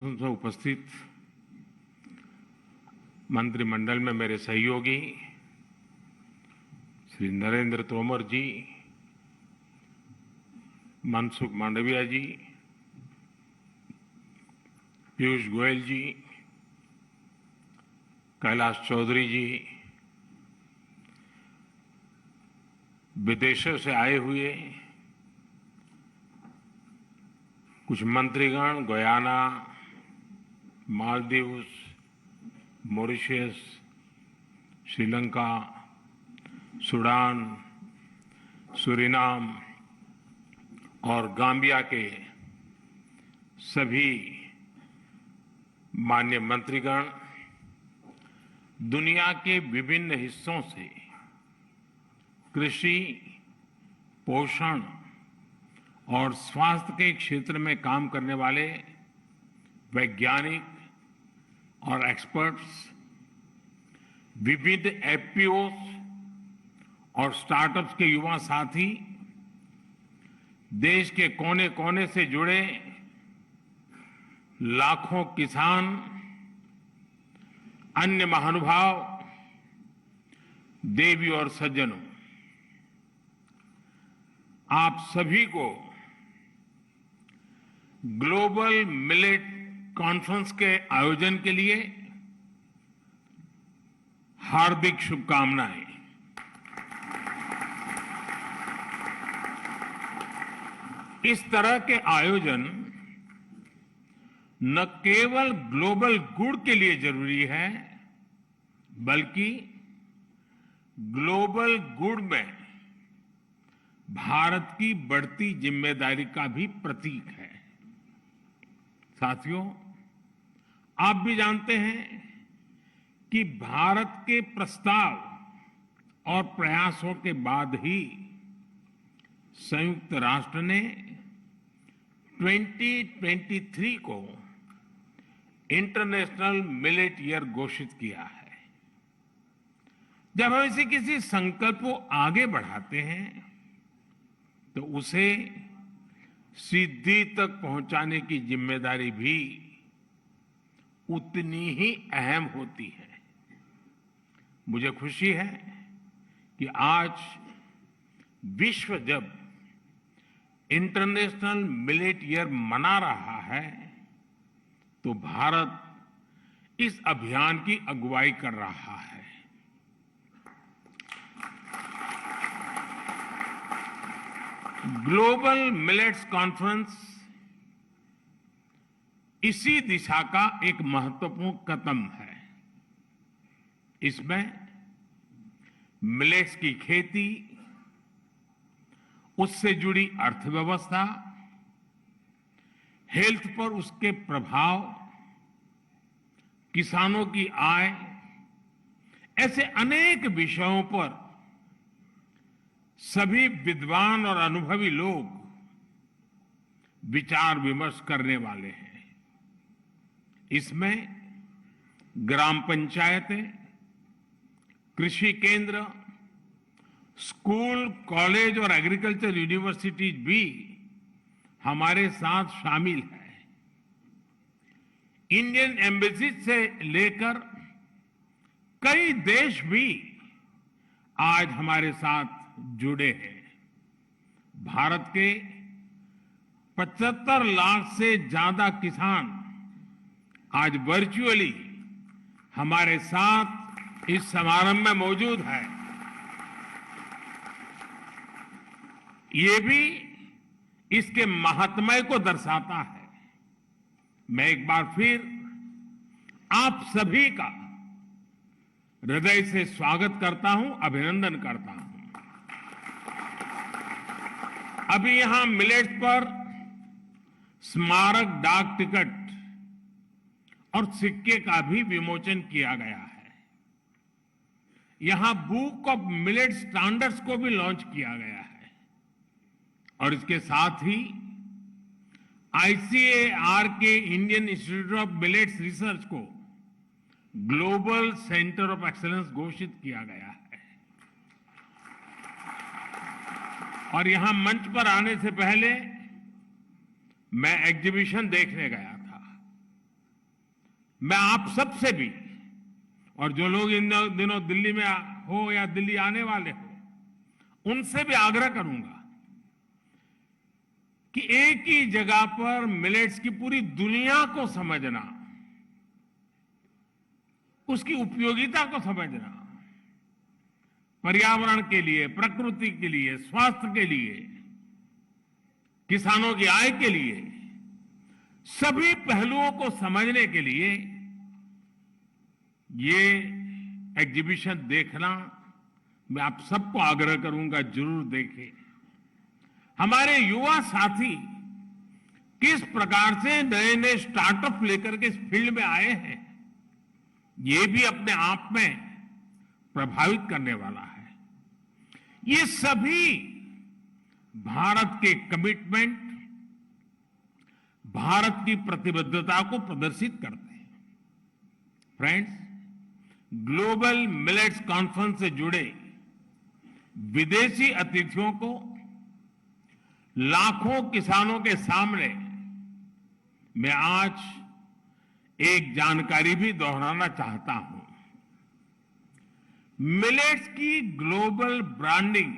से उपस्थित मंत्रिमंडल में मेरे सहयोगी श्री नरेंद्र तोमर जी, मनसुख मांडविया जी, पीयूष गोयल जी, कैलाश चौधरी जी, विदेशों से आए हुए कुछ मंत्रीगण, Guyana, Maldives, Mauritius, Sri Lanka, Sudan, Suriname और गाम्बिया के सभी माननीय मंत्रीगण, दुनिया के विभिन्न हिस्सों से कृषि, पोषण और स्वास्थ्य के क्षेत्र में काम करने वाले वैज्ञानिक और एक्सपर्ट्स, विविध एफपीओस और स्टार्टअप्स के युवा साथी, देश के कोने कोने से जुड़े लाखों किसान, अन्य महानुभाव, देवी और सज्जनों, आप सभी को ग्लोबल मिलेट कॉन्फ्रेंस के आयोजन के लिए हार्दिक शुभकामनाएं। इस तरह के आयोजन न केवल ग्लोबल गुड के लिए जरूरी है, बल्कि ग्लोबल गुड में भारत की बढ़ती जिम्मेदारी का भी प्रतीक है। साथियों, आप भी जानते हैं कि भारत के प्रस्ताव और प्रयासों के बाद ही संयुक्त राष्ट्र ने 2023 को इंटरनेशनल मिलेट ईयर घोषित किया है। जब हम इसे किसी संकल्प को आगे बढ़ाते हैं तो उसे सिद्धि तक पहुंचाने की जिम्मेदारी भी उतनी ही अहम होती है। मुझे खुशी है कि आज विश्व जब इंटरनेशनल मिलेट ईयर मना रहा है तो भारत इस अभियान की अगुवाई कर रहा है। ग्लोबल मिलेट्स कॉन्फ्रेंस इसी दिशा का एक महत्वपूर्ण कदम है। इसमें मिलेट्स की खेती, उससे जुड़ी अर्थव्यवस्था, हेल्थ पर उसके प्रभाव, किसानों की आय, ऐसे अनेक विषयों पर सभी विद्वान और अनुभवी लोग विचार विमर्श करने वाले हैं। इसमें ग्राम पंचायतें, कृषि केंद्र, स्कूल, कॉलेज और एग्रीकल्चर यूनिवर्सिटीज भी हमारे साथ शामिल हैं। इंडियन एम्बेसी से लेकर कई देश भी आज हमारे साथ जुड़े हैं। भारत के 75 लाख से ज्यादा किसान आज वर्चुअली हमारे साथ इस समारंभ में मौजूद है। ये भी इसके महात्म्य को दर्शाता है। मैं एक बार फिर आप सभी का हृदय से स्वागत करता हूं, अभिनंदन करता हूं। अभी यहां मिलेट्स पर स्मारक डाक टिकट और सिक्के का भी विमोचन किया गया है। यहां बुक ऑफ मिलेट स्टैंडर्ड्स को भी लॉन्च किया गया है और इसके साथ ही आईसीएआर के Indian institute of millets research को ग्लोबल सेंटर ऑफ एक्सीलेंस घोषित किया गया है। और यहां मंच पर आने से पहले मैं एग्जीबिशन देखने गया था। मैं आप सबसे भी, और जो लोग इन दिनों दिल्ली में हो या दिल्ली आने वाले हो, उनसे भी आग्रह करूंगा कि एक ही जगह पर मिलेट्स की पूरी दुनिया को समझना, उसकी उपयोगिता को समझना, पर्यावरण के लिए, प्रकृति के लिए, स्वास्थ्य के लिए, किसानों की आय के लिए, सभी पहलुओं को समझने के लिए ये एग्जीबिशन देखना मैं आप सबको आग्रह करूंगा, जरूर देखें। हमारे युवा साथी किस प्रकार से नए नए स्टार्टअप लेकर के इस फील्ड में आए हैं, ये भी अपने आप में प्रभावित करने वाला है। ये सभी भारत के कमिटमेंट, भारत की प्रतिबद्धता को प्रदर्शित करते हैं। फ्रेंड्स, ग्लोबल मिलेट्स कॉन्फ्रेंस से जुड़े विदेशी अतिथियों को लाखों किसानों के सामने मैं आज एक जानकारी भी दोहराना चाहता हूं। मिलेट्स की ग्लोबल ब्रांडिंग,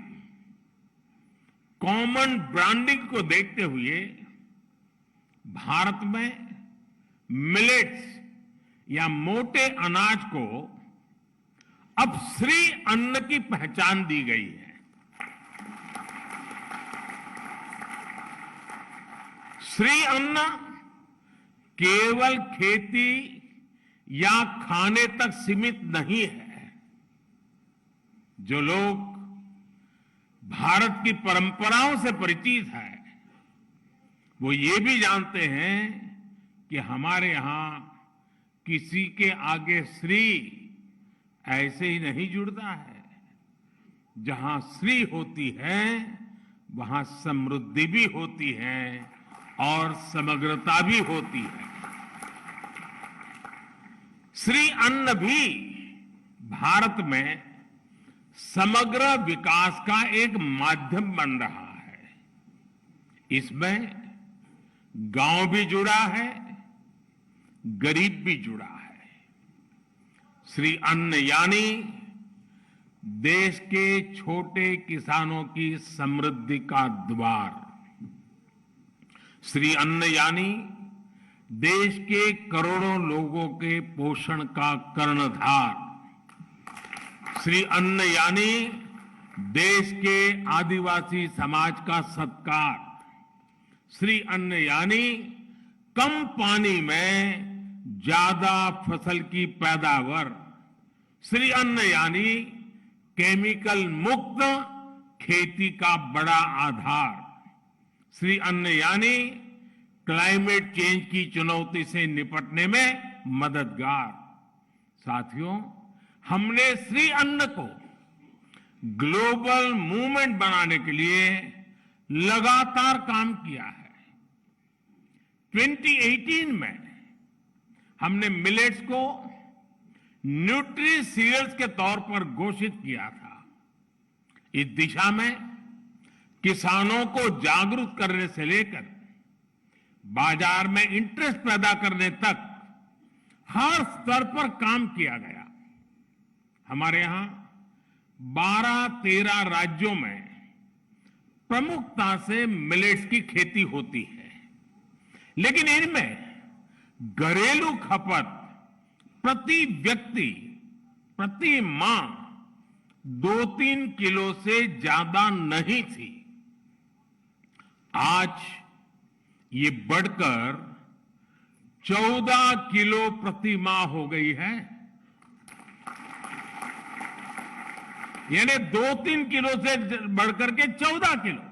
कॉमन ब्रांडिंग को देखते हुए भारत में मिलेट्स या मोटे अनाज को अब श्री अन्न की पहचान दी गई है। श्री अन्न केवल खेती या खाने तक सीमित नहीं है। जो लोग भारत की परंपराओं से परिचित हैं, वो ये भी जानते हैं कि हमारे यहां किसी के आगे श्री ऐसे ही नहीं जुड़ता है। जहां श्री होती है, वहां समृद्धि भी होती है और समग्रता भी होती है। श्री अन्न भी भारत में समग्र विकास का एक माध्यम बन रहा है। इसमें गांव भी जुड़ा है, गरीब भी जुड़ा है। श्री अन्न यानी देश के छोटे किसानों की समृद्धि का द्वार। श्री अन्न यानी देश के करोड़ों लोगों के पोषण का कर्णधार। श्री अन्न यानी देश के आदिवासी समाज का सत्कार। श्री अन्न यानी कम पानी में ज्यादा फसल की पैदावार। श्री अन्न यानी केमिकल मुक्त खेती का बड़ा आधार। श्री अन्न यानी क्लाइमेट चेंज की चुनौती से निपटने में मददगार। साथियों, हमने श्री अन्न को ग्लोबल मूवमेंट बनाने के लिए लगातार काम किया है। 2018 में हमने मिलेट्स को न्यूट्री सीरियल्स के तौर पर घोषित किया था। इस दिशा में किसानों को जागरूक करने से लेकर बाजार में इंटरेस्ट पैदा करने तक हर स्तर पर काम किया गया। हमारे यहां 12-13 राज्यों में प्रमुखता से मिलेट्स की खेती होती है, लेकिन इनमें घरेलू खपत प्रति व्यक्ति, प्रति माह 2-3 किलो से ज्यादा नहीं थी। आज ये बढ़कर 14 किलो प्रति माह हो गई है। यानी 2-3 किलो से बढ़कर के 14 किलो।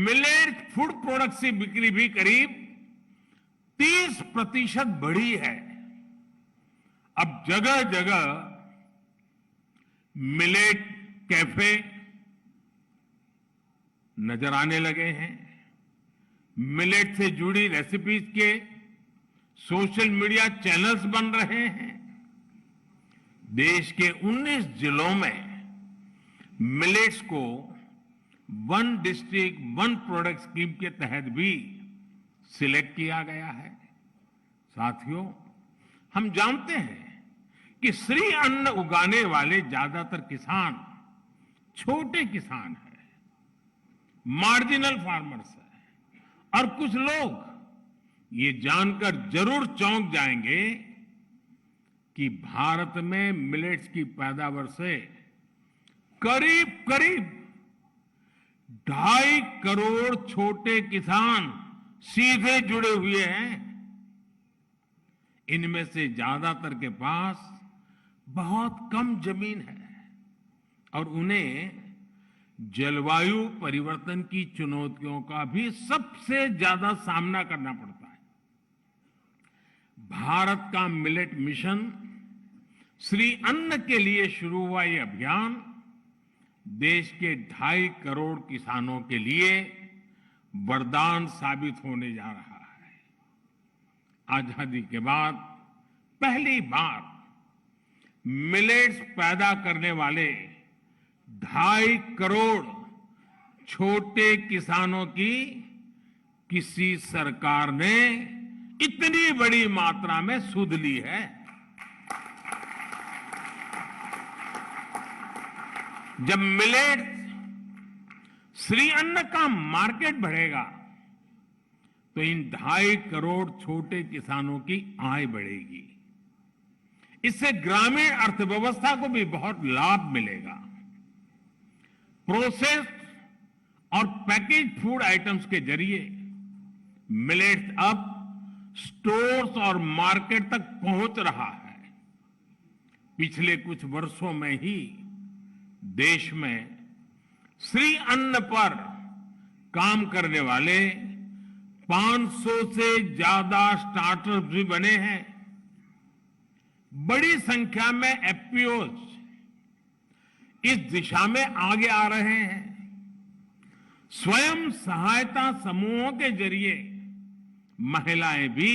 मिलेट फूड प्रोडक्ट्स की बिक्री भी करीब 30% बढ़ी है। अब जगह जगह मिलेट कैफे नजर आने लगे हैं। मिलेट से जुड़ी रेसिपीज के सोशल मीडिया चैनल्स बन रहे हैं। देश के 19 जिलों में मिलेट्स को one district one product scheme के तहत भी सिलेक्ट किया गया है। साथियों, हम जानते हैं कि श्री अन्न उगाने वाले ज्यादातर किसान छोटे किसान हैं, मार्जिनल फार्मर्स हैं। और कुछ लोग ये जानकर जरूर चौंक जाएंगे कि भारत में मिलेट्स की पैदावार से करीब करीब 2.5 करोड़ छोटे किसान सीधे जुड़े हुए हैं। इनमें से ज्यादातर के पास बहुत कम जमीन है और उन्हें जलवायु परिवर्तन की चुनौतियों का भी सबसे ज्यादा सामना करना पड़ता है। भारत का मिलेट मिशन श्री अन्न के लिए शुरू हुआ ये अभियान देश के 2.5 करोड़ किसानों के लिए वरदान साबित होने जा रहा है। आजादी के बाद पहली बार मिलेट्स पैदा करने वाले 2.5 करोड़ छोटे किसानों की किसी सरकार ने इतनी बड़ी मात्रा में सुध ली है। जब मिलेट श्री अन्न का मार्केट बढ़ेगा तो इन 2.5 करोड़ छोटे किसानों की आय बढ़ेगी। इससे ग्रामीण अर्थव्यवस्था को भी बहुत लाभ मिलेगा। प्रोसेस्ड और पैकेज फूड आइटम्स के जरिए मिलेट्स अब स्टोर्स और मार्केट तक पहुंच रहा है। पिछले कुछ वर्षों में ही देश में श्री अन्न पर काम करने वाले 500 से ज्यादा स्टार्टअप भी बने हैं। बड़ी संख्या में एफपीओज इस दिशा में आगे आ रहे हैं। स्वयं सहायता समूहों के जरिए महिलाएं भी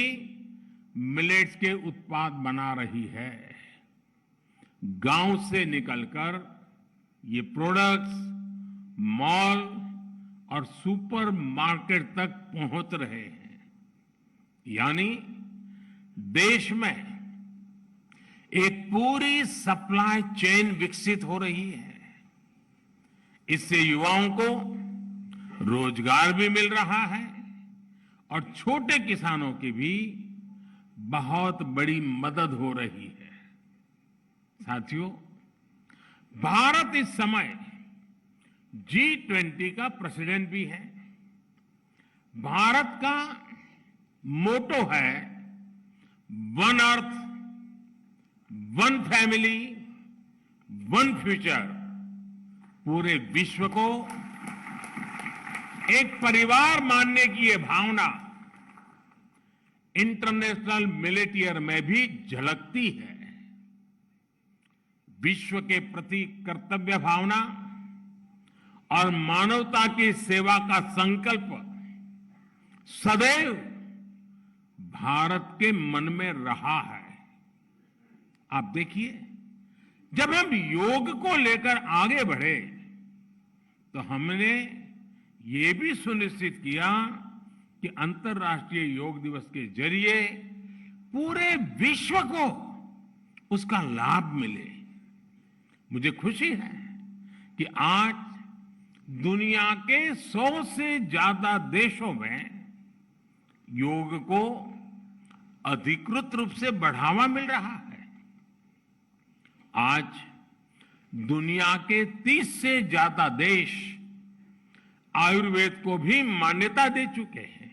मिलेट्स के उत्पाद बना रही है। गांव से निकलकर ये प्रोडक्ट्स मॉल और सुपर मार्केट तक पहुंच रहे हैं। यानी देश में एक पूरी सप्लाई चेन विकसित हो रही है। इससे युवाओं को रोजगार भी मिल रहा है और छोटे किसानों की भी बहुत बड़ी मदद हो रही है। साथियों, भारत इस समय G20 का प्रेसिडेंट भी है। भारत का मोटो है one earth, one family, one future. पूरे विश्व को एक परिवार मानने की ये भावना इंटरनेशनल मिलेट ईयर में भी झलकती है। विश्व के प्रति कर्तव्य भावना और मानवता की सेवा का संकल्प सदैव भारत के मन में रहा है। आप देखिए, जब हम योग को लेकर आगे बढ़े तो हमने ये भी सुनिश्चित किया कि अंतर्राष्ट्रीय योग दिवस के जरिए पूरे विश्व को उसका लाभ मिले। मुझे खुशी है कि आज दुनिया के 100 से ज्यादा देशों में योग को अधिकृत रूप से बढ़ावा मिल रहा है। आज दुनिया के 30 से ज्यादा देश आयुर्वेद को भी मान्यता दे चुके हैं।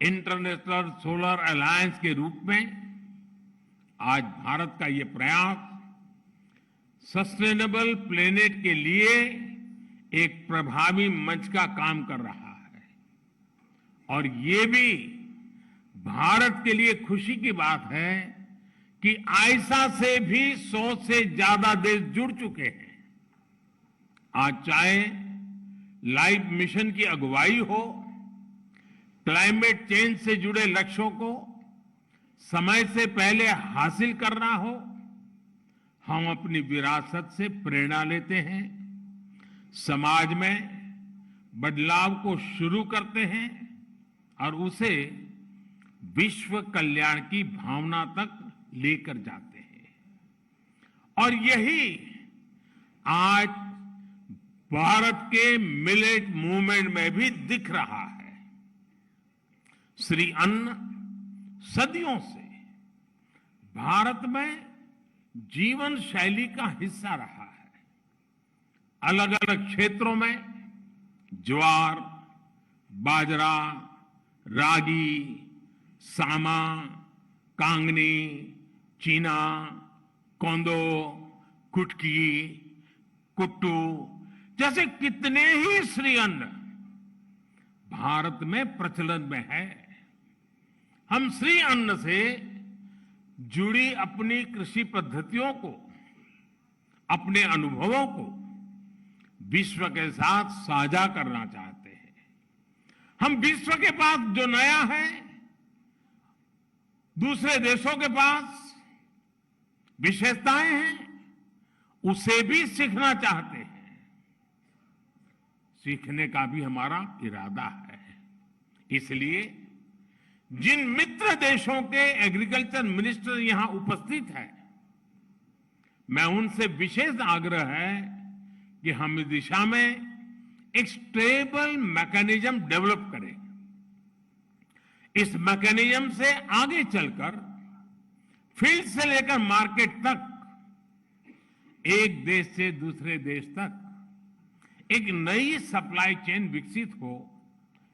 इंटरनेशनल सोलर अलायंस के रूप में आज भारत का ये प्रयास सस्टेनेबल प्लेनेट के लिए एक प्रभावी मंच का काम कर रहा है। और ये भी भारत के लिए खुशी की बात है कि आयसा से भी 100 से ज्यादा देश जुड़ चुके हैं। आज चाहे लाइफ मिशन की अगुवाई हो, क्लाइमेट चेंज से जुड़े लक्ष्यों को समय से पहले हासिल करना हो, हम अपनी विरासत से प्रेरणा लेते हैं, समाज में बदलाव को शुरू करते हैं और उसे विश्व कल्याण की भावना तक लेकर जाते हैं। और यही आज भारत के मिलेट मूवमेंट में भी दिख रहा है। श्री अन्न सदियों से भारत में जीवन शैली का हिस्सा रहा है। अलग अलग क्षेत्रों में ज्वार, बाजरा, रागी, सामा, कांगनी, चीना, कोंदो, कुटकी, कुट्टू जैसे कितने ही श्री अन्न भारत में प्रचलन में है। हम श्री अन्न से जुड़ी अपनी कृषि पद्धतियों को, अपने अनुभवों को विश्व के साथ साझा करना चाहते हैं। हम विश्व के पास जो नया है, दूसरे देशों के पास विशेषताएं हैं, उसे भी सीखना चाहते हैं। सीखने का भी हमारा इरादा है। इसलिए जिन मित्र देशों के एग्रीकल्चर मिनिस्टर यहां उपस्थित हैं, मैं उनसे विशेष आग्रह है कि हम इस दिशा में एक स्टेबल मैकेनिज्म डेवलप करें। इस मैकेनिज्म से आगे चलकर फील्ड से लेकर मार्केट तक, एक देश से दूसरे देश तक एक नई सप्लाई चेन विकसित हो,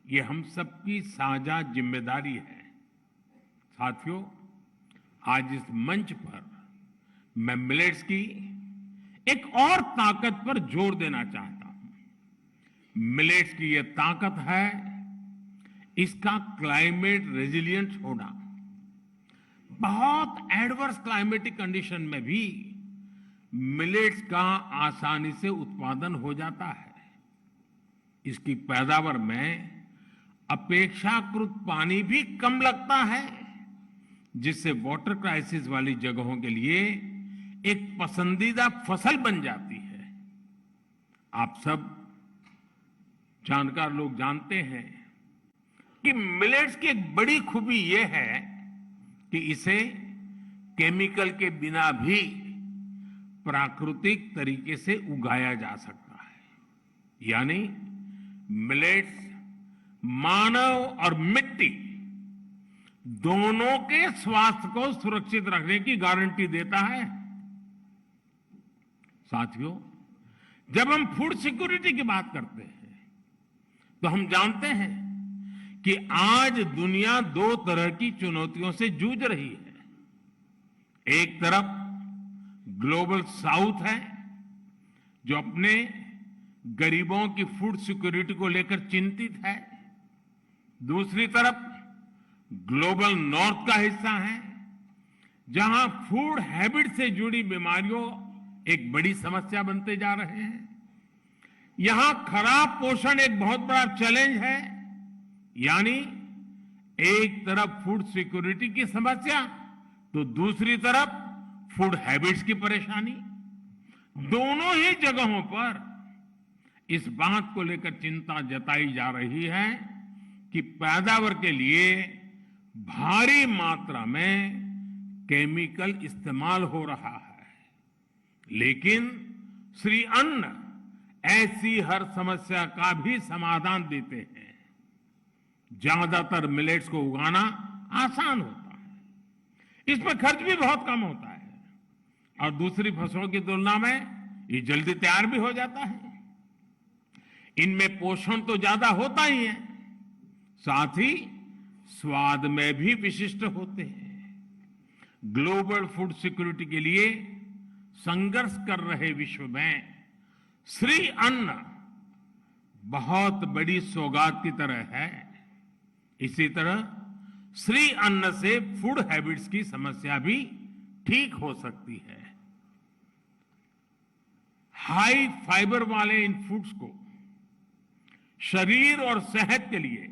ये हम सबकी साझा जिम्मेदारी है। साथियों, आज इस मंच पर मैं मिलेट्स की एक और ताकत पर जोर देना चाहता हूं। मिलेट्स की यह ताकत है इसका क्लाइमेट रेजिलियंट होना। बहुत एडवर्स क्लाइमेटिक कंडीशन में भी मिलेट्स का आसानी से उत्पादन हो जाता है। इसकी पैदावार में अपेक्षाकृत पानी भी कम लगता है, जिससे वाटर क्राइसिस वाली जगहों के लिए एक पसंदीदा फसल बन जाती है। आप सब जानकार लोग जानते हैं कि मिलेट्स की एक बड़ी खूबी यह है कि इसे केमिकल के बिना भी प्राकृतिक तरीके से उगाया जा सकता है। यानी मिलेट्स मानव और मिट्टी दोनों के स्वास्थ्य को सुरक्षित रखने की गारंटी देता है। साथियों, जब हम फूड सिक्योरिटी की बात करते हैं तो हम जानते हैं कि आज दुनिया दो तरह की चुनौतियों से जूझ रही है। एक तरफ ग्लोबल साउथ है, जो अपने गरीबों की फूड सिक्योरिटी को लेकर चिंतित है। दूसरी तरफ ग्लोबल नॉर्थ का हिस्सा है, जहां फूड हैबिट से जुड़ी बीमारियों एक बड़ी समस्या बनते जा रहे हैं। यहां खराब पोषण एक बहुत बड़ा चैलेंज है। यानी एक तरफ फूड सिक्योरिटी की समस्या तो दूसरी तरफ फूड हैबिट्स की परेशानी। दोनों ही जगहों पर इस बात को लेकर चिंता जताई जा रही है कि पैदावार के लिए भारी मात्रा में केमिकल इस्तेमाल हो रहा है। लेकिन श्री अन्न ऐसी हर समस्या का भी समाधान देते हैं। ज्यादातर मिलेट्स को उगाना आसान होता है, इसमें खर्च भी बहुत कम होता है और दूसरी फसलों की तुलना में ये जल्दी तैयार भी हो जाता है। इनमें पोषण तो ज्यादा होता ही है, साथ ही स्वाद में भी विशिष्ट होते हैं। ग्लोबल फूड सिक्योरिटी के लिए संघर्ष कर रहे विश्व में श्री अन्न बहुत बड़ी सौगात की तरह है। इसी तरह श्री अन्न से फूड हैबिट्स की समस्या भी ठीक हो सकती है। हाई फाइबर वाले इन फूड्स को शरीर और सेहत के लिए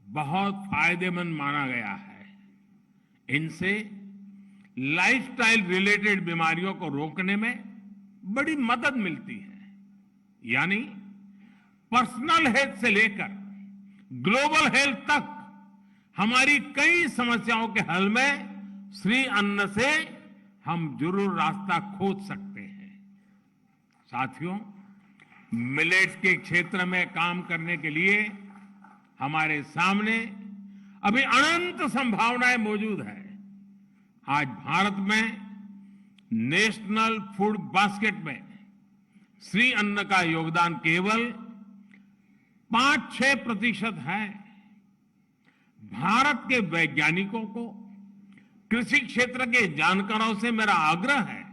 बहुत फायदेमंद माना गया है। इनसे लाइफस्टाइल रिलेटेड बीमारियों को रोकने में बड़ी मदद मिलती है। यानी पर्सनल हेल्थ से लेकर ग्लोबल हेल्थ तक हमारी कई समस्याओं के हल में श्री अन्न से हम जरूर रास्ता खोज सकते हैं। साथियों, मिलेट्स के क्षेत्र में काम करने के लिए हमारे सामने अभी अनंत संभावनाएं मौजूद है। आज भारत में नेशनल फूड बास्केट में श्री अन्न का योगदान केवल 5-6% है। भारत के वैज्ञानिकों को, कृषि क्षेत्र के जानकारों से मेरा आग्रह है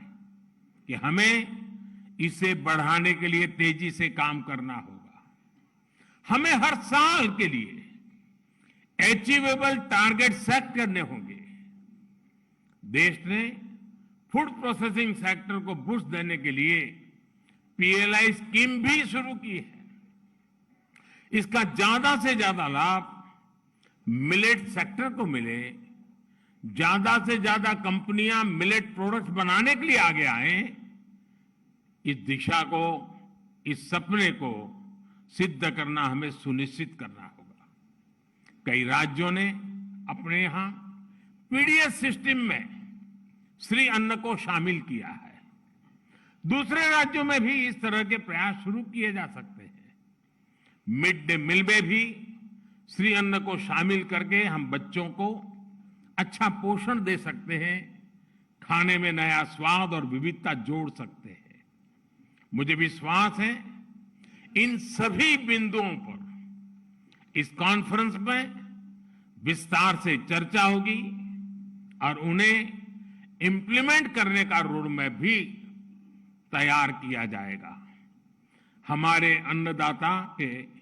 कि हमें इसे बढ़ाने के लिए तेजी से काम करना होगा। हमें हर साल के लिए अचीवेबल टारगेट सेट करने होंगे। देश ने फूड प्रोसेसिंग सेक्टर को बूस्ट देने के लिए पीएलआई स्कीम भी शुरू की है। इसका ज्यादा से ज्यादा लाभ मिलेट सेक्टर को मिले, ज्यादा से ज्यादा कंपनियां मिलेट प्रोडक्ट्स बनाने के लिए आगे आए, इस दिशा को, इस सपने को सिद्ध करना हमें सुनिश्चित करना होगा। कई राज्यों ने अपने यहां पीडीएस सिस्टम में श्री अन्न को शामिल किया है। दूसरे राज्यों में भी इस तरह के प्रयास शुरू किए जा सकते हैं। मिड डे मील में भी श्री अन्न को शामिल करके हम बच्चों को अच्छा पोषण दे सकते हैं, खाने में नया स्वाद और विविधता जोड़ सकते हैं। मुझे विश्वास है इन सभी बिंदुओं पर इस कॉन्फ्रेंस में विस्तार से चर्चा होगी और उन्हें इंप्लीमेंट करने का रोड मैप भी तैयार किया जाएगा। हमारे अन्नदाता के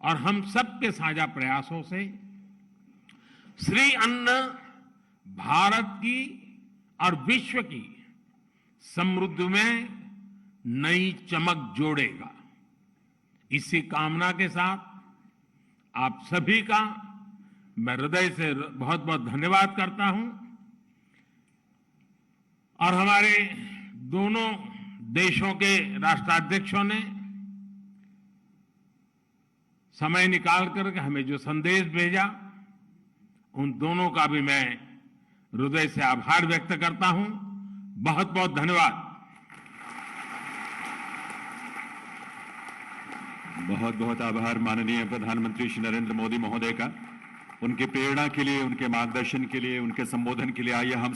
और हम सबके साझा प्रयासों से श्री अन्न भारत की और विश्व की समृद्धि में नई चमक जोड़ेगा। इसी कामना के साथ आप सभी का मैं हृदय से बहुत बहुत धन्यवाद करता हूं और हमारे दोनों देशों के राष्ट्राध्यक्षों ने समय निकाल कर हमें जो संदेश भेजा, उन दोनों का भी मैं हृदय से आभार व्यक्त करता हूं। बहुत बहुत धन्यवाद। बहुत बहुत आभार माननीय प्रधानमंत्री श्री नरेंद्र मोदी महोदय का, उनके प्रेरणा के लिए, उनके मार्गदर्शन के लिए, उनके संबोधन के लिए। आइए हम